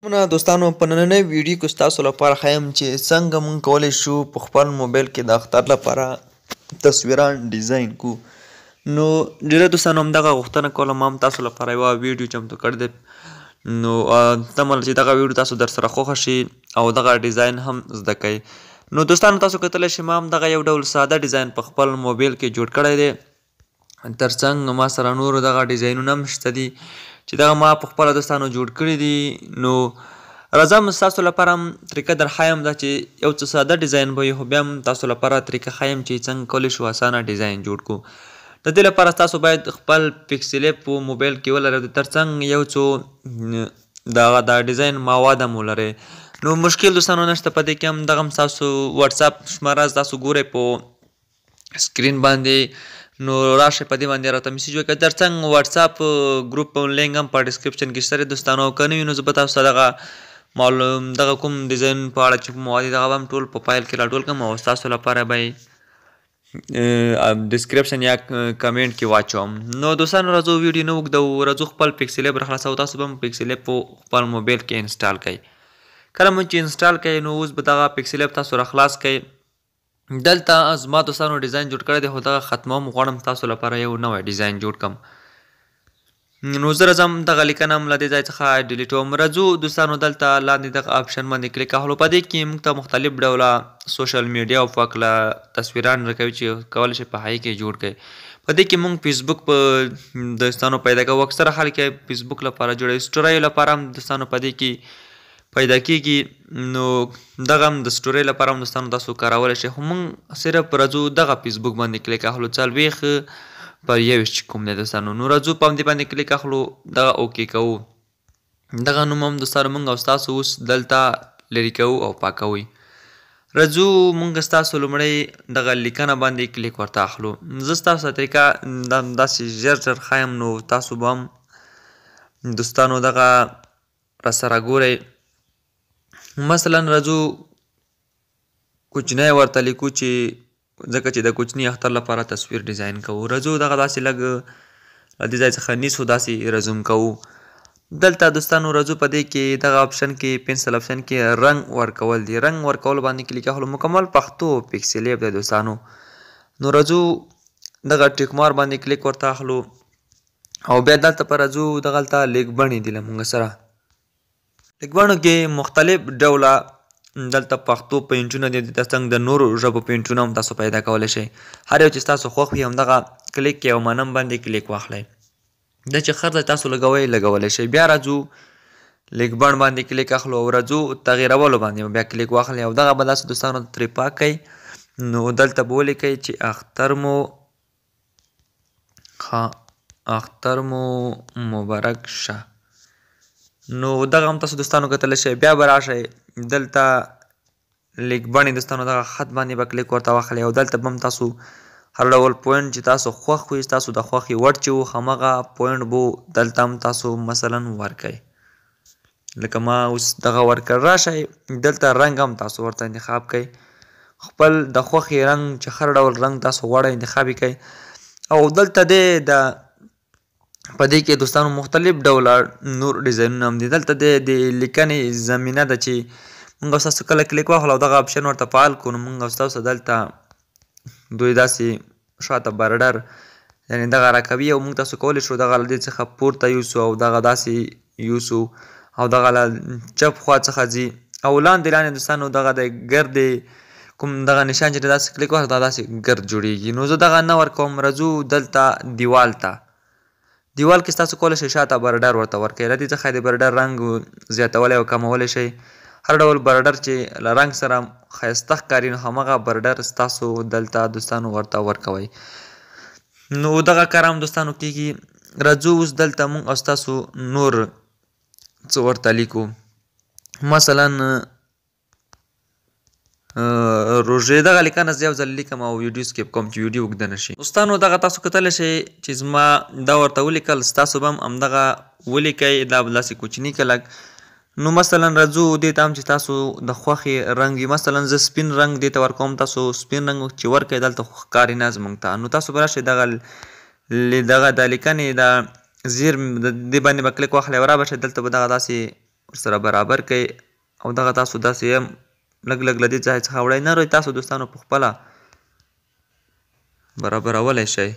مننه دوستانو په نننۍ ویډیو کې ستاسو لپاره ښیم چې څنګه موږ کولی شو په خپل موبایل کې د اختر لپاره تصویران ډیزاین کو. نو ډیری دوستانو همدغه غوښتنه کوله ما هم تاسو لپاره یوه ویډیو چمتو کړی دی. نو تمه لرم چې دغه ویډیو تاسو در سره خوښه شي او دغه ډیزاین هم زده کوئ. نو دوستانو تاسو کتلی شئ ما هم دغه یو ډول ساده ډیزاین په خپل موبایل کې جوړ کړی دی. ترڅنګ ما سره نور دغه ډیزاینونه هم شته دي چې دغه ما په خپله دوستانو جوړ کړي دي. نو راځم ستاسو لپاره هم طریقه در ښیم دا چې یو څه ساده ډیزاین به وي خو بیا هم تاسو لپاره طریقه ښیم چې څنګه کولی شو اسانه ډیزاین جوړ کړو. د دې لپاره تاسو باید خپل پکسل اپ په موبایل کې ولرئ، ترڅنګ یو څو دغه د ډیزاین مواد هم ولرئ. نو مشکل دوستانو نشته په دې کې هم دغه هم ستاسو واتساپ شماره تاسو ګورئ په سکرین باندې. نو راشئ په دې باندې راته میسیج وکړئ. ترڅنګ واتساپ ګروپ لینک هم په ډسکرپشن کې شته دوستانو، که نه وي نو زه به تاسو ته دغه کوم ډیزاین په اړه چې مواد دي دغه به هم ټول په فایل کې راټول کړم او ستاسو لپاره به یې ډسکرپشن یا کمنټ کې واچوم. نو دوستانو راځو ویډیو نه اوږدوو، راځو خپل پکسل اپ راخلاصوو. تاسو به هم پکسل اپ په خپل موبایل کې انسټال کړئ. کله مو چې انسټال کړئ نو اوس به دغه پکسل اپ تاسو راخلاص کړئ. دلته زما دوستانو ډیزاین جوړ کړی دی خو دغه ختموم غواړم تاسو لپاره یو نوی ډیزاین جوړ کړم. نو زه راځم دغه لیکنه هم له دې ځای څخه ډیلیټوم. راځو دوستانو دلته لاندې دغه آپشن باندې کلیک اخلو. په دې کې موږ ته مختلف ډوله سوشل میډیا او په هکله تصویران راکوي چې کولی شئ په هغې کې جوړ کړئ. په دې کې موږ فیسبوک په دوستانو پیدا کوو. اکثره خلک یې فیسبوک لپاره جوړوي، سټوریو لپاره هم دوستانو په دې کې پیدا کېږي. نو دغه هم د سټورۍ لپاره هم دوستانو تاسو کارولی شئ، خو موږ صرف راځو دغه فیسبوک باندې کلیک اخلو 40 پر 21 چې کوم دی دوستانو. نو راځو په همدې باندې کلیک اخلو، دغه اوکې کوو. دغه نوم هم دوستانو موږ او ستاسو اوس دلته لرې کوو او پاکوئ. راځو موږ ستاسو لومړی دغه لیکنه باندې کلیک ورته اخلو. زه ستاسو ته طریقه داسې ژر ژر ښیم نو تاسو به هم دوستانو دغه راسره ګورئ. مثلا راځو کوچنی ورته لیکو چې ځکه چې د کوچني اختر لپاره تصویر ډیزاین کوو. راځو دغه داسې لږ له دې ځای څخه نیسو، داسې رزوم کوو. دلته دوستانو راځو په دې کې دغه آپشن کې پنسل آپشن کې رنګ ورکول دی. رنګ ورکول باندې کلیک اخلو. مکمل پښتو پکسل اپ دی دوستانو. نو راځو دغه ټیک مار باندې کلیک ورته اخلو او بیا دلته په راځو دغلته لیک بڼې دي له موږ سره. لیک بڼو کې مختلف ډوله دلته پښتو پینټونه دي، ترڅنګ د نورو ژبو پینټونه هم تاسو پیدا کولی شئ. هر یو چې ستاسو خوښ وي همدغه کلیک کې او منم باندې کلیک واخلئ. دا چې هر ځای تاسو لګولی شئ. بیا راځو لیک بڼ باندې کلیک اخلو او راځو تغیرولو باندې بیا کلیک واخلئ او دغه به داسې دوستانو ترې پاک کئ. نو دلته به ولیکئ چې اختر مو مبارک شه. نو دغه هم تاسو دوستانو کتلی شئ. بیا به راشئ دلته لیک بڼې دوستانو دغه خط باندې به کلیک ورته واخلئ او دلته به هم تاسو هر ډول پوینټ چې تاسو خوښ وي، ستاسو د خوښې وړ چې و همغه پوینټ به دلته هم تاسو مثلا ورکئ. لکه ما اوس دغه ورکړ. راشئ دلته رنګ هم تاسو ورته انتخاب کئ، خپل د خوښې رنګ چې هر ډول رنګ تاسو غواړئ انتخاب یې کئ. او دلته د په دې کې دوستانو مختلف ډوله نور ډیزاینونه هم دي. دلته د لیکنې زمینه ده چې موږ ستاسو کله کلیک واخلو او دغه آپشن ورته فعال کړو نو موږ ستاسو دلته دوی داسې شاته برډر یعنې دغه راکوي او موږ تاسو کولی شو دغه له دې څخه پورته یوسو او دغه داسې یوسو او دغه له چپ خوا څخه ځي او لاندې دوستانو دغه د ګرد کوم دغه نشان چې داسې کلیک واخلو دا داسې ګرد جوړیږي. نو زه دغه نه ورکوم. راځو دلته دیوال ته. دیوال کې ستاسو کولی شئ شاته برډر ورته ورکئ. له دې څخه د برډر رنګ زیاتولی او کمولی شئ. هر ډول برډر چې له رنګ سره ښایسته ښکاري نو همغه برډر ستاسو دلته دوستانو ورته ورکوئ. نو دغه کار هم دوستانو کېږي. راځو اوس دلته موږ او ستاسو نور څه ورته لیکو. مثلا روژې دغه لیکنه زه یو ځل لیکم او ویډیو سکیپ کوم چې ویډیو اوږده نه شي. دوستانو دغه تاسو کتلی شئ چې زما دا ورته ولیکل، ستاسو به هم همدغه ولیکئ. دا به داسې کوچني که لږ. نو مثلا راځو دې ته هم چې تاسو د خوښې رنګ وي. مثلا زه سپین رنګ دې ته ورکوم. تاسو سپین رنګ چې ورکئ دلته خو ښکاري نه زموږ ته. نو تاسو به راشئ دغه د لیکنې د زیر د دې باندې به کلیک واخلئ او رابشئ دلته به دغه داسې ورسره برابر کړئ او دغه تاسو داسې لږ لږ له دې ځای څخه وړئ نه تاسو دوستانو په خپله برابرولی شئ.